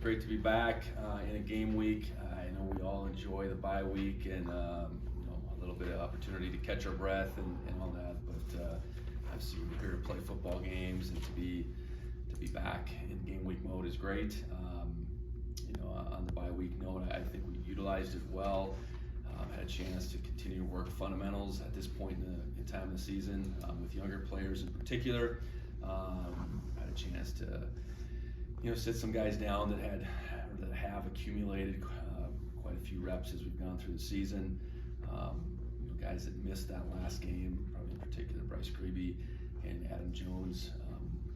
Great to be back in a game week. I know we all enjoy the bye week and a little bit of opportunity to catch our breath and all that. But obviously we're here to play football games and to be back in game week mode is great. On the bye week note, I think we utilized it well. Had a chance to continue to work fundamentals at this point in time of the season with younger players in particular. Had a chance to sit some guys down that have accumulated quite a few reps as we've gone through the season. Guys that missed that last game, probably in particular Bryce Grebe and Adam Jones,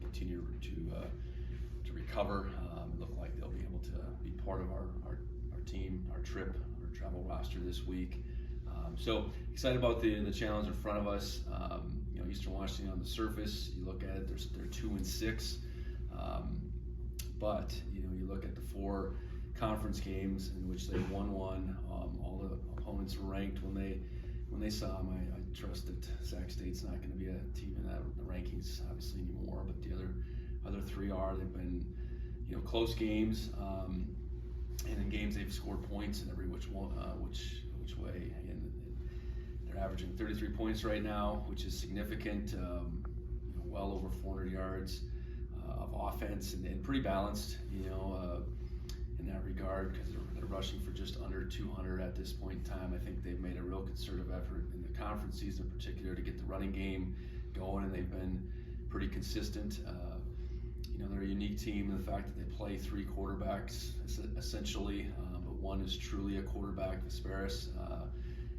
continue to recover. Look like they'll be able to be part of our team, our trip, our travel roster this week. So excited about the challenge in front of us. Eastern Washington on the surface, you look at it, they're 2-6. But you look at the 4 conference games in which they won one. All the opponents were ranked when they saw them. I trust that Sac State's not going to be a team in the rankings obviously anymore, but the other 3 are. They've been close games, and in games they've scored points in every which way. And they're averaging 33 points right now, which is significant. Well over 400 yards of offense and pretty balanced, in that regard, because they're rushing for just under 200 at this point in time. I think they've made a real concerted effort in the conference season in particular to get the running game going, and they've been pretty consistent. They're a unique team in the fact that they play 3 quarterbacks essentially, but one is truly a quarterback, Vesperis,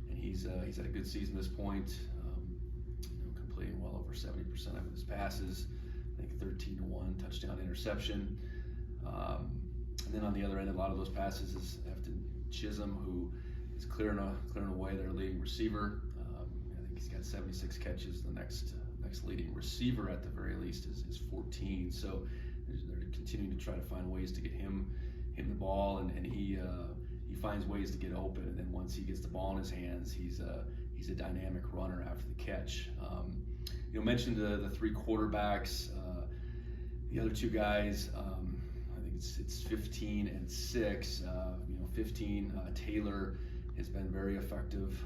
and he's had a good season at this point, completing well over 70% of his passes. I think 13-1 touchdown interception. And then on the other end, a lot of those passes is after Chism, who is clearing away their leading receiver. I think he's got 76 catches. The next leading receiver at the very least is 14. So they're continuing to try to find ways to get him the ball, and he finds ways to get open. And then once he gets the ball in his hands, he's a dynamic runner after the catch. Mentioned the 3 quarterbacks. The other 2 guys, I think it's 15 and 6. 15, Taylor has been very effective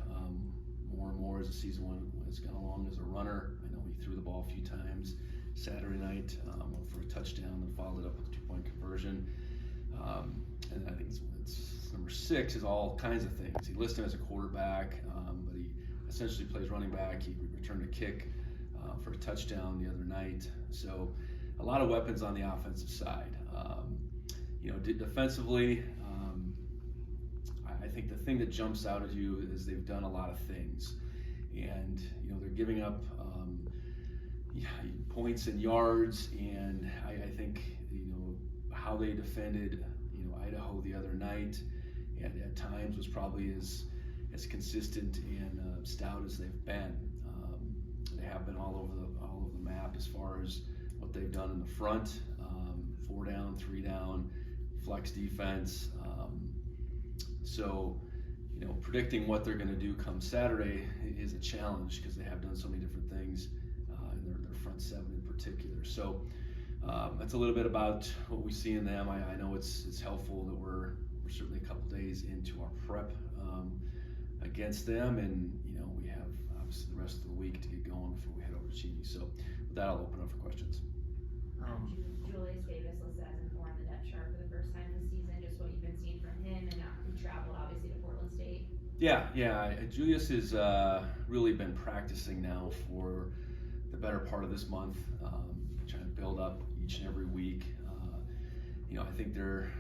more and more as the season has gone along as a runner. I know he threw the ball a few times Saturday night, went for a touchdown and followed it up with a 2-point conversion. And I think it's number 6 is all kinds of things. He lists him as a quarterback, but he essentially plays running back. He returned a kick for a touchdown the other night. So a lot of weapons on the offensive side. Defensively, I think the thing that jumps out at you is they've done a lot of things, and they're giving up points and yards, and I think how they defended Idaho the other night, and at times was probably as consistent and stout as they've been. They have been all over the map as far as what they've done in the front, 4 down, 3 down, flex defense. So predicting what they're going to do come Saturday is a challenge because they have done so many different things in their front 7 in particular. So that's a little bit about what we see in them. I know it's helpful that we're certainly a couple days into our prep against them, and we have obviously the rest of the week to get going before we head over to Cheney. So with that, I'll open up for questions. Julius Davis listed as an 4 on the depth chart for the first time this season. Just what you've been seeing from him, and he traveled obviously to Portland State. Yeah. Julius has really been practicing now for the better part of this month, trying to build up each and every week. I think there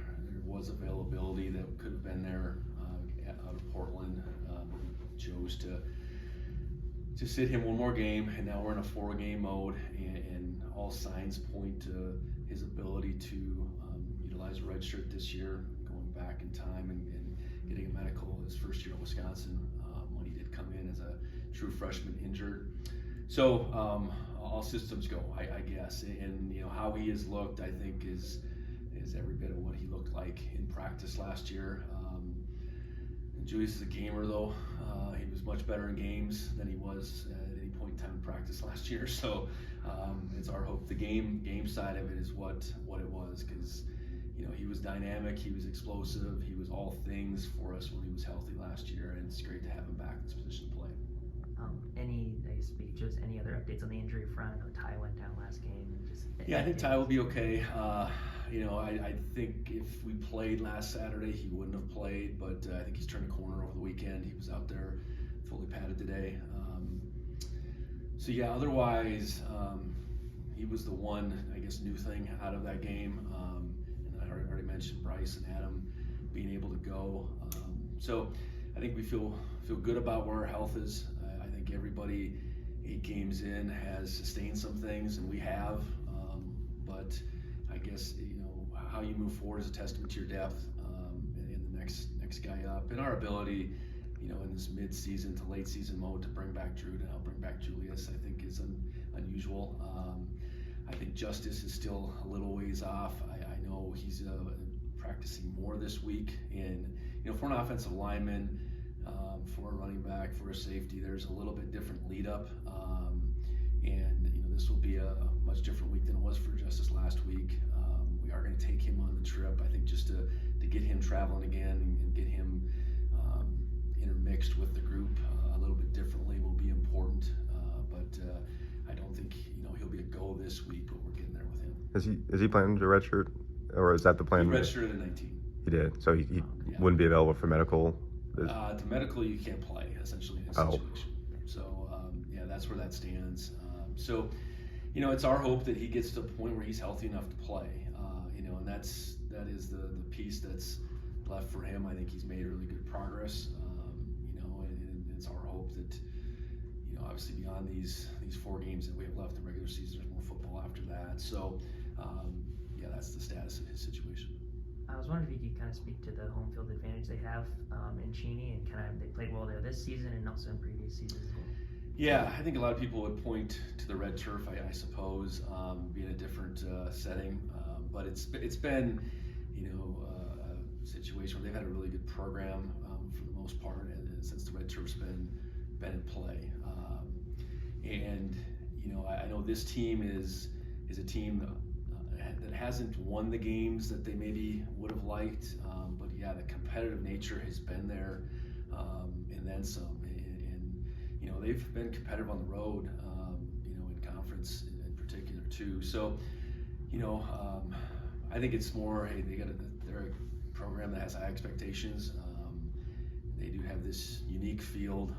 was availability that could have been there out of Portland. We chose to sit him one more game, and now we're in a 4-game mode, and all signs point to his ability to utilize a red shirt this year, going back in time and getting a medical his first year at Wisconsin when he did come in as a true freshman injured. So all systems go, I guess, and how he has looked, I think, is every bit of what he looked like in practice last year. Julius is a gamer, though. He was much better in games than he was at any point in time in practice last year. So it's our hope the game side of it is what it was, because he was dynamic, he was explosive, he was all things for us when he was healthy last year, and it's great to have him back in this position to play. Any other updates on the injury front? I know Ty went down last game. I think Ty will be okay. I think if we played last Saturday, he wouldn't have played, but I think he's turned a corner over the weekend. He was out there fully padded today. Otherwise, he was the one, I guess, new thing out of that game. And I already mentioned Bryce and Adam being able to go. So I think we feel good about where our health is. I think everybody 8 games in has sustained some things, and we have. But I guess how you move forward is a testament to your depth and the next guy up, and our ability, in this mid-season to late-season mode to bring back Drew and now bring back Julius, I think is unusual. I think Justice is still a little ways off. I know he's practicing more this week, and for an offensive lineman, for a running back, for a safety, there's a little bit different lead up, and this will be a much different week than it was for Justice last week. We are going to take him on the trip, I think, just to get him traveling again and get him intermixed with the group a little bit differently will be important. But I don't think he'll be a go this week, but we're getting there with him. Is he planning to redshirt, or is that the plan? He redshirted at 19. He did, so he wouldn't be available for medical. To medical, you can't play essentially in his situation. So that's where that stands. It's our hope that he gets to the point where he's healthy enough to play. And that is the piece that's left for him. I think he's made really good progress. And it's our hope that obviously beyond these 4 games that we have left in the regular season, there's more football after that. So that's the status of his situation. I was wondering if you could kind of speak to the home field advantage they have in Cheney, and they played well there this season and also in previous seasons as well. Yeah, I think a lot of people would point to the red turf, I suppose, being a different setting, but it's been a situation where they've had a really good program for the most part, and since the red turf's been in play, and I know this team is a team that hasn't won the games that they maybe would have liked, but the competitive nature has been there, and then some. And they've been competitive on the road, in conference in particular too. So, I think it's more, hey, they're a program that has high expectations. They do have this unique field.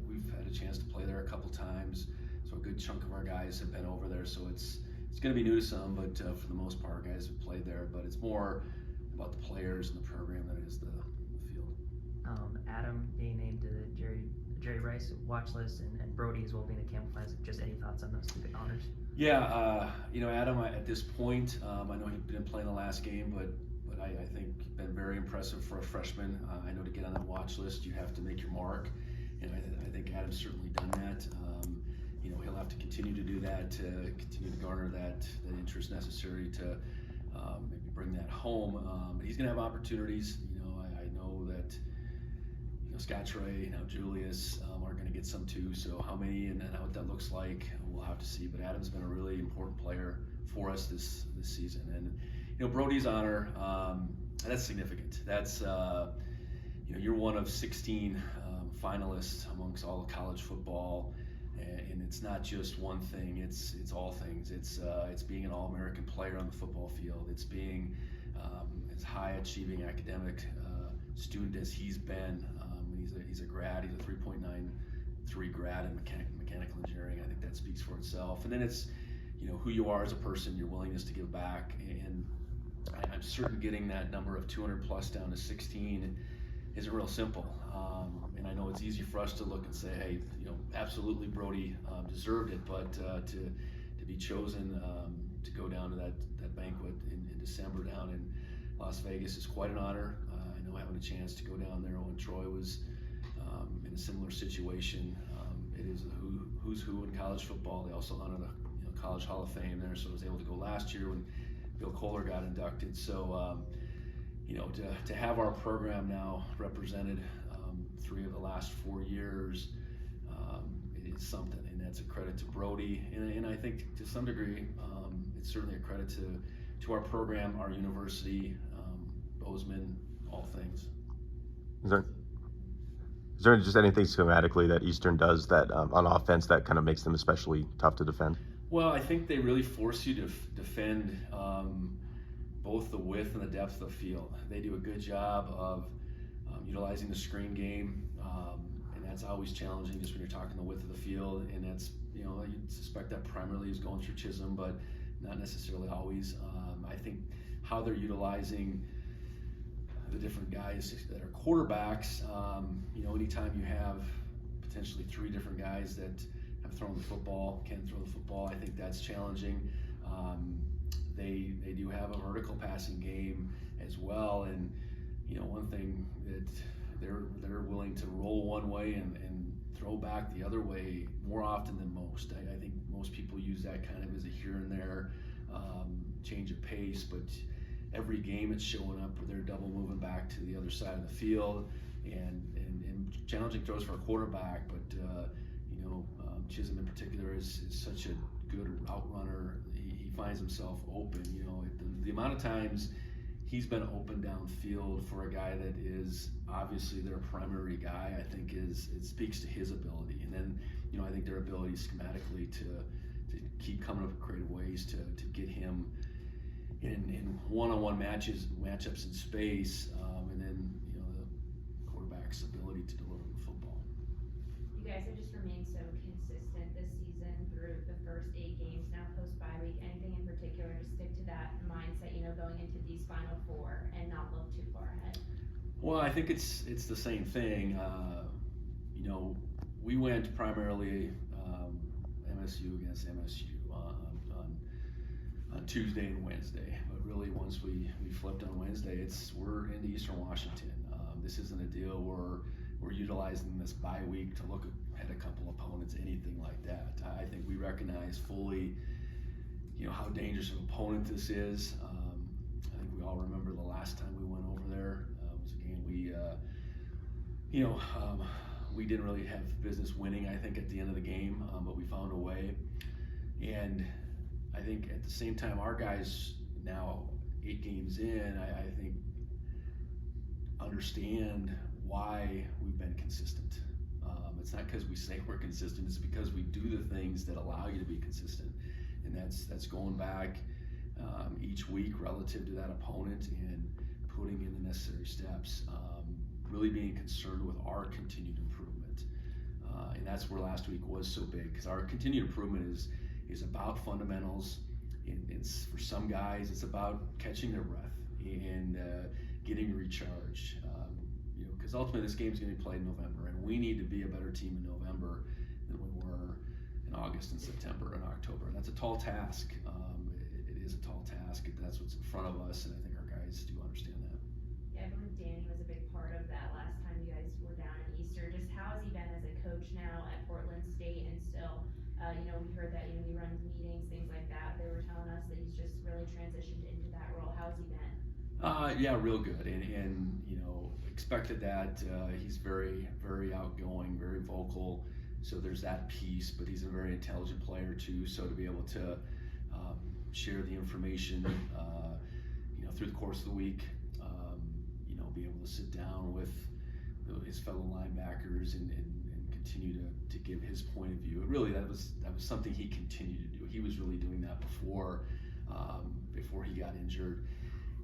We've had a chance to play there a couple times, so a good chunk of our guys have been over there. So it's going to be new to some, but for the most part, guys have played there. But it's more about the players and the program than it is the field. Adam being named to the Jerry Rice watch list, and Brody as well being a Campbell. Just any thoughts on those 2 big honors? Yeah, Adam, at this point, I know he didn't play in the last game, but I think been very impressive for a freshman. I know to get on that watch list, you have to make your mark, and I think Adam's certainly done that. He'll have to continue to do that, to continue to garner that interest necessary to maybe bring that home. But he's going to have opportunities. I know that Scott Trey, Julius are going to get some too. So how many and what that looks like, we'll have to see. But Adam's been a really important player for us this season. And Brody's honor, that's significant. That's you're one of 16 finalists amongst all of college football, and it's not just one thing. It's all things. It's being an All-American player on the football field. It's being as high-achieving academic student as he's been. He's a grad. He's a 3.93 grad in mechanical engineering. I think that speaks for itself. And then it's who you are as a person, your willingness to give back, and I'm certain getting that number of 200 plus down to 16 isn't real simple. And I know it's easy for us to look and say, hey, absolutely Brody deserved it, but to be chosen to go down to that banquet in December down in Las Vegas is quite an honor. I know having a chance to go down there when Troy was in a similar situation. It is a who's who in college football. They also honor the College Hall of Fame there, so I was able to go last year when Bill Kohler got inducted. So to have our program now represented 3 of the last 4 years is something, and that's a credit to Brody, and I think to some degree it's certainly a credit to to our program, our university, Bozeman, all things. Is there just anything schematically that Eastern does that on offense that kind of makes them especially tough to defend? Well, I think they really force you to defend both the width and the depth of the field. They do a good job of utilizing the screen game, and that's always challenging just when you're talking the width of the field. And that's, you'd suspect that primarily is going through Chism, but not necessarily always. I think how they're utilizing the different guys that are quarterbacks, anytime you have potentially 3 different guys that have thrown the football, can throw the football, I think that's challenging. They do have a vertical passing game as well, and one thing that they're willing to roll one way and throw back the other way more often than most. I think most people use that kind of as a here and there change of pace, but every game it's showing up where they're double moving back to the other side of the field and challenging throws for a quarterback, but Chism in particular is such a good route runner. He finds himself open. The amount of times he's been open downfield for a guy that is obviously their primary guy, I think it speaks to his ability. And then, I think their ability schematically to keep coming up with creative ways to get him in one-on-one matchups in space, and then, the quarterback's ability to deliver the football. You guys have just remained so consistent this season through the first 8 games now post-bye week. Anything in particular to stick to that mindset, going into these final 4 and not look too far ahead? Well, I think it's the same thing. We went primarily MSU against MSU on Tuesday and Wednesday, but really once we flipped on Wednesday, we're into Eastern Washington. This isn't a deal where we're utilizing this bye week to look at a couple opponents, anything like that. I think we recognize fully, how dangerous of an opponent this is. I think we all remember the last time we went over there. It was a game we didn't really have business winning, I think, at the end of the game, but we found a way. And I think at the same time, our guys now 8 games in, I think understand why we've been consistent. It's not because we say we're consistent, it's because we do the things that allow you to be consistent. And that's going back each week relative to that opponent and putting in the necessary steps, really being concerned with our continued improvement. And that's where last week was so big, because our continued improvement is about fundamentals. It's for some guys, it's about catching their breath and getting recharged. Because ultimately this game's going to be played in November, and we need to be a better team in November than we were in August and September and October. And that's a tall task. It is a tall task. That's what's in front of us, and I think our guys do understand that. Yeah, I believe Danny was a big part of that last time you guys were down in Easter. Just how has he been as a coach now at Portland State, and still, we heard that he runs meetings, things like that. They were telling us that he's just really transitioned into that role. How's he been? Yeah, real good, and expected that. He's very, very outgoing, very vocal. So there's that piece, but he's a very intelligent player too. So to be able to share the information, through the course of the week, be able to sit down with his fellow linebackers and continue to give his point of view. Really, that was something he continued to do. He was really doing that before he got injured.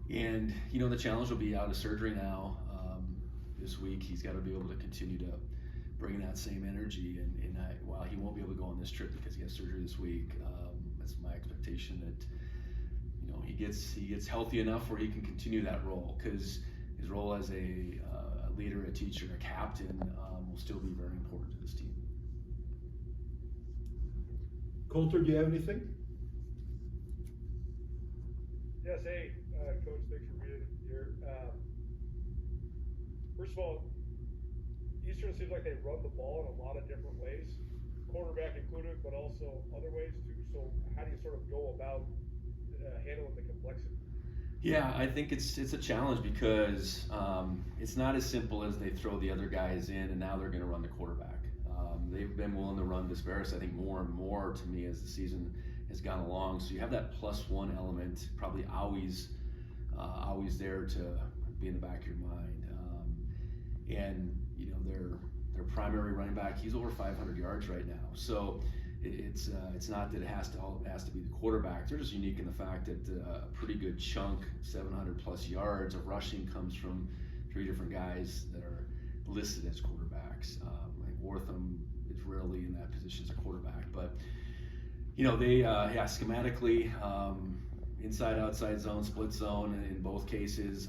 And the challenge will be out of surgery now this week. He's got to be able to continue to bring that same energy. And while he won't be able to go on this trip because he has surgery this week, that's my expectation that he gets healthy enough where he can continue that role, because his role as a leader, a teacher, a captain will still be very important to this team. Coulter, do you have anything? Yes, hey, Coach, thanks for being here. First of all, Eastern seems like they run the ball in a lot of different ways, cornerback included, but also other ways too. So how do you sort of go about handling the complexity? Yeah, I think it's a challenge because it's not as simple as they throw the other guys in and now they're going to run the quarterback. They've been willing to run Disparis, I think, more and more to me as the season has gone along. So you have that +1 element probably always there to be in the back of your mind. And you know, their primary running back, he's over 500 yards right now. So it's not that it has to be the quarterback. They're just unique in the fact that a pretty good chunk, 700+ yards of rushing, comes from 3 different guys that are listed as quarterbacks. Like Wortham is rarely in that position as a quarterback, but you know, they schematically, inside outside zone, split zone in both cases,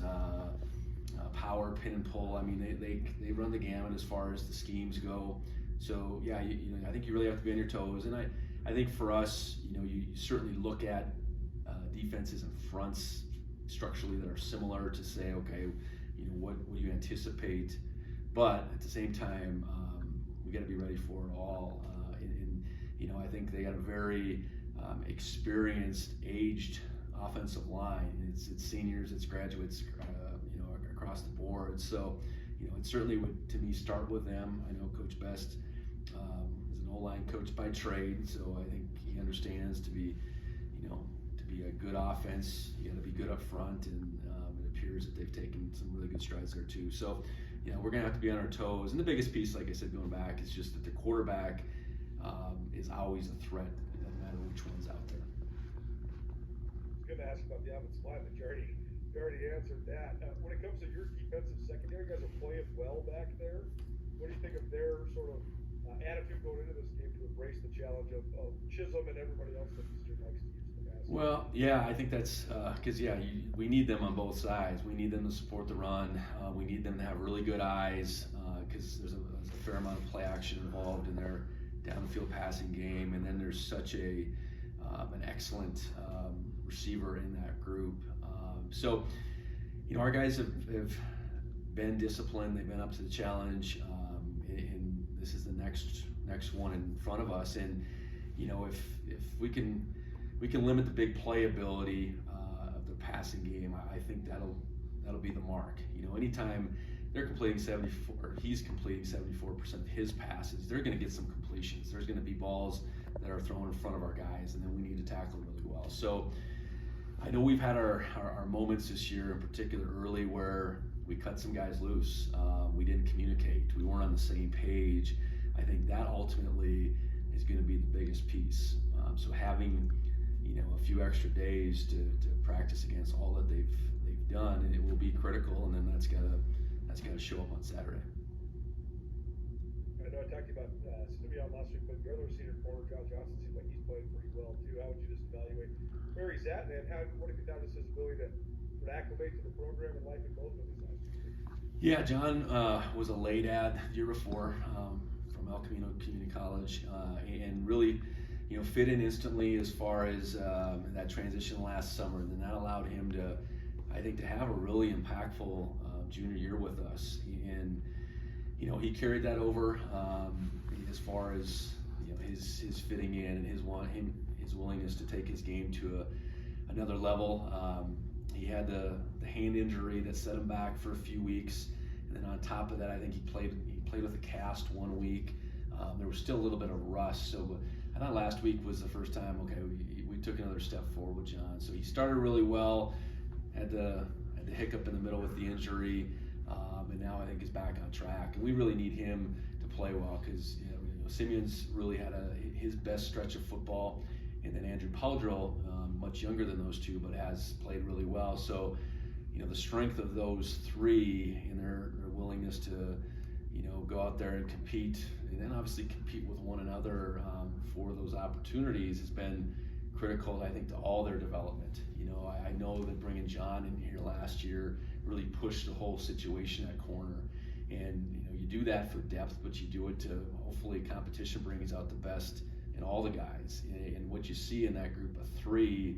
power, pin and pull. I mean, they run the gamut as far as the schemes go. So yeah, you know, I think you really have to be on your toes. And I think for us, you know, you certainly look at defenses and fronts structurally that are similar to say, okay, you know, what do you anticipate? But at the same time, we got to be ready for it all. And you know, I think they got a very experienced, aged offensive line. It's seniors, it's graduates, you know, across the board. So, you know, it certainly would, to me, start with them. I know Coach Best is an O-line coach by trade, so I think he understands to be a good offense, you got to be good up front, and it appears that they've taken some really good strides there too. So, you know, we're gonna have to be on our toes. And the biggest piece, like I said, going back, is just that the quarterback is always a threat, no matter which one's out there. I was gonna ask about the offensive line, but you already answered that. When it comes to your defensive secondary, you guys are playing well back there. What do you think of their sort of attitude going into this game to embrace the challenge of Chism and everybody else that Eastern likes to use the pass? Well, yeah, I think that's because we need them on both sides. We need them to support the run. We need them to have really good eyes because there's a fair amount of play action involved in their downfield passing game, and then there's such an excellent receiver in that group. So, you know, our guys have been disciplined. They've been up to the challenge, and this is the next one in front of us. And you know, if we can limit the big playability of the passing game, I think that'll be the mark. You know, anytime they're completing 74, or he's completing 74% of his passes, they're going to get some completions. There's going to be balls that are thrown in front of our guys, and then we need to tackle really well. So I know we've had our moments this year, in particular early, where we cut some guys loose. We didn't communicate. We weren't on the same page. I think that ultimately is going to be the biggest piece. So having, you know, a few extra days to practice against all that they've done, and it will be critical. And then that's got to show up on Saturday. I know I talked to you about Simeon last week, but your other senior corner, John Johnson, seems like he's playing pretty well too. How would you just evaluate where he's at, and what have you found is his ability to acclimate to the program and life in Bozeman these last 2 years? Yeah, John was a late ad the year before from El Camino Community College, and really, you know, fit in instantly as far as that transition last summer. And then that allowed him to, I think, to have a really impactful junior year with us. And you know, he carried that over as far as, you know, his fitting in and his willingness to take his game to another level. He had the hand injury that set him back for a few weeks, and then on top of that, I think he played with a cast 1 week. There was still a little bit of rust, so I thought last week was the first time. Okay, we took another step forward with John. So he started really well, had the hiccup in the middle with the injury, and now I think is back on track. And we really need him to play well because, you know, Simeon's really had his best stretch of football. And then Andrew Powdrill, much younger than those two, but has played really well. So, you know, the strength of those three and their willingness to, you know, go out there and compete, and then obviously compete with one another for those opportunities has been critical, I think, to all their development. You know, I know that bringing John in here last year really pushed the whole situation at corner. And, you know, you do that for depth, but you do it to hopefully competition brings out the best in all the guys. And what you see in that group of three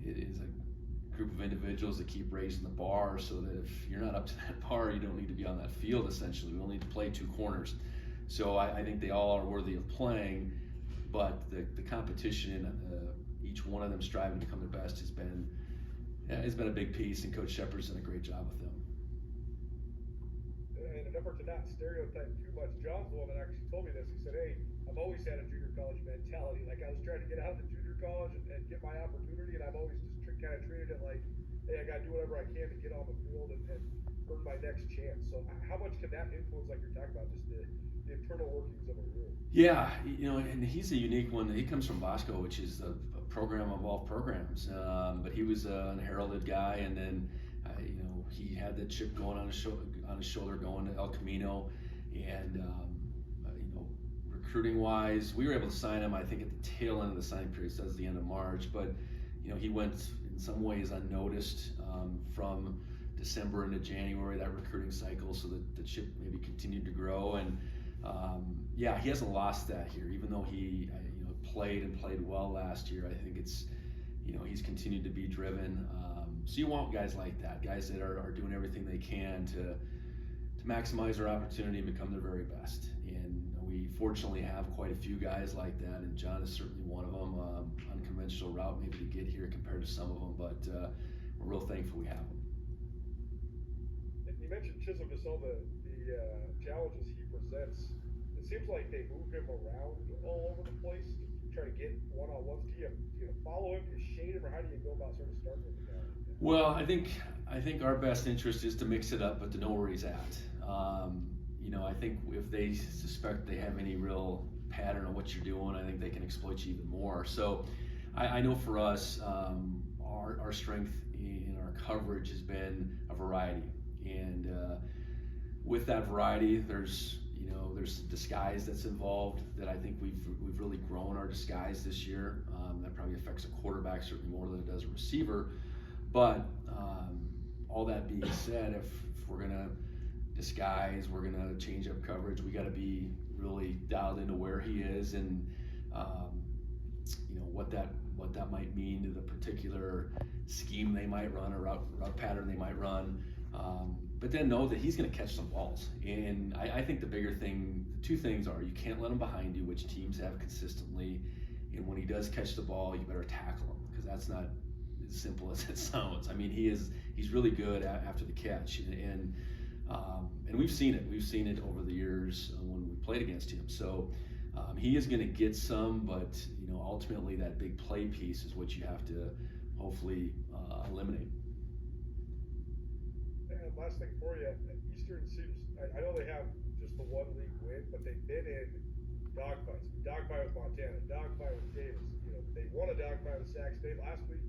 is a group of individuals that keep raising the bar, so that if you're not up to that bar, you don't need to be on that field, essentially. We only need to play 2 corners. So I think they all are worthy of playing, but the competition and each one of them striving to become their best has been a big piece, and Coach Shepard's done a great job with them. In an effort to not stereotype too much, John's the one that actually told me this. He said, "Hey, I've always had a junior college mentality. Like, I was trying to get out of the junior college and get my opportunity, and I've always just kind of treated it like, hey, I got to do whatever I can to get on the field and earn my next chance. So how much can that influence, like you're talking about, just the internal workings of a room? Yeah, and he's a unique one. He comes from Bosco, which is a program of all programs. But he was an heralded guy, and then he had the chip going on his shoulder going to El Camino, and recruiting wise, we were able to sign him, I think, at the tail end of the signing period, so that's the end of March. But he went in some ways unnoticed from December into January, that recruiting cycle, so that the chip maybe continued to grow. And he hasn't lost that here, even though he played well last year. I think it's he's continued to be driven. So you want guys like that, guys that are doing everything they can to maximize their opportunity and become their very best. And we fortunately have quite a few guys like that, and John is certainly one of them. Unconventional route maybe to get here compared to some of them, but we're real thankful we have them. You mentioned Chism, just all the challenges he presents. It seems like they move him around all over the place to try to get one-on-ones. Do you follow him, do you shade him, or how do you go about sort of starting with the guy? Well, I think our best interest is to mix it up, but to know where he's at. I think if they suspect they have any real pattern of what you're doing, I think they can exploit you even more. So I know for us, our strength in our coverage has been a variety. And with that variety, there's disguise that's involved that I think we've really grown our disguise this year. That probably affects a quarterback certainly more than it does a receiver. But all that being said, if we're gonna disguise, we're gonna change up coverage, we got to be really dialed into where he is and what that might mean to the particular scheme they might run or route pattern they might run. But then know that he's going to catch some balls. And I think the bigger thing, two things are, you can't let him behind you, which teams have consistently. And when he does catch the ball, you better tackle him, because that's not as simple as it sounds. I mean, he's really good after the catch. And we've seen it. We've seen it over the years when we played against him. So he is going to get some, but ultimately that big play piece is what you have to hopefully eliminate. And last thing for you, Eastern seems, I know they have just the one league win, but they've been in dogfights. Dogfight with Montana, dogfight with Davis. They won a dogfight with Sac State last week.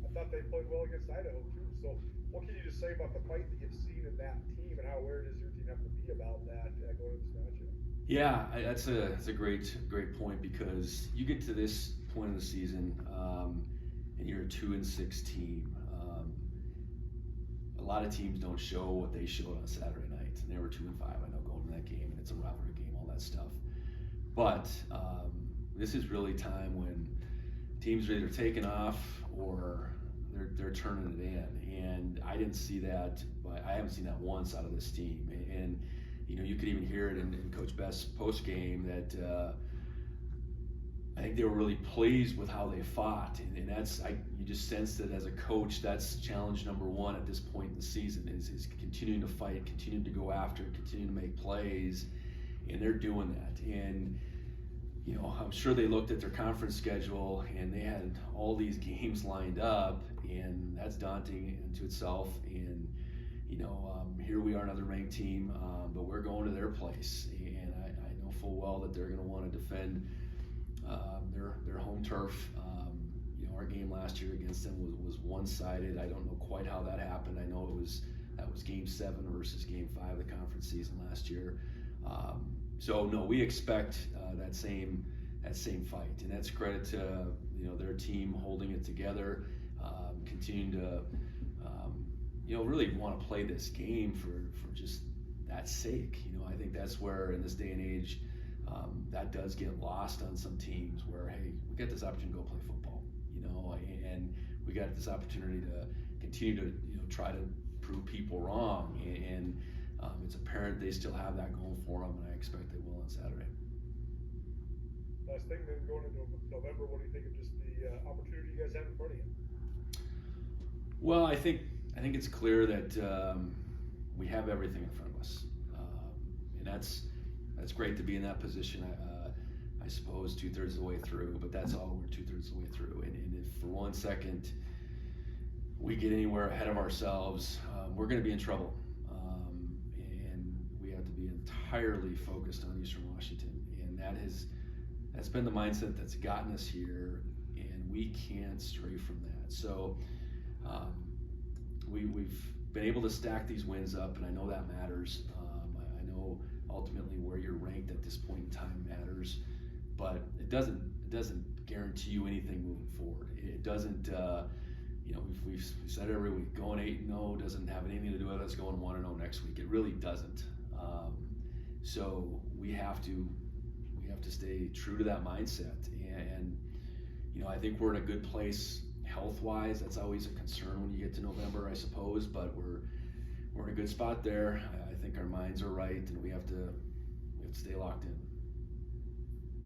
I thought they played well against Idaho too. So what can you just say about the fight that you've seen in that team, and how aware does your team have to be about that going into this matchup? Yeah, that's a great point, because you get to this point of the season and you're a 2-6 team. A lot of teams don't show what they showed on Saturday night, and they were 2-5. I know going to that game, and it's a rivalry game, all that stuff. But this is really time when teams are either taking off or they're turning it in, and I didn't see that. But I haven't seen that once out of this team, and you could even hear it in Coach Best's post game that I think they were really pleased with how they fought, and you just sense that as a coach, that's challenge number one at this point in the season is continuing to fight, continuing to go after, continuing to make plays, and they're doing that. And I'm sure they looked at their conference schedule and they had all these games lined up, and that's daunting into itself. And here we are, another ranked team, but we're going to their place, and I know full well that they're going to want to defend their home turf. Our game last year against them was one-sided. I don't know quite how that happened. I know that was game 7 versus game 5 of the conference season last year. So no, we expect that same fight, and that's credit to their team holding it together, continuing to really want to play this game for just that sake. I think that's where in this day and age that does get lost on some teams, where hey, we got this opportunity to go play football, and we got this opportunity to continue to try to prove people wrong, and it's apparent they still have that going for them, and I expect they will on Saturday. Last thing, then going into November, what do you think of just the opportunity you guys have in front of you? Well, I think it's clear that we have everything in front of us, and that's great to be in that position. I I suppose 2/3 of the way through, but that's all, we're 2/3 of the way through. And if for 1 second we get anywhere ahead of ourselves, we're going to be in trouble. And we have to be entirely focused on Eastern Washington. And that's been the mindset that's gotten us here, and we can't stray from that. So we've been able to stack these wins up, and I know that matters. I know ultimately where you're ranked at this point in time matters, but it doesn't guarantee you anything moving forward. It doesn't. We've said it every week. Going 8-0 doesn't have anything to do with us going 1-0 next week. It really doesn't. So we have to stay true to that mindset, and I think we're in a good place health-wise. That's always a concern when you get to November, I suppose, but we're in a good spot there. I think our minds are right, and we have to stay locked in.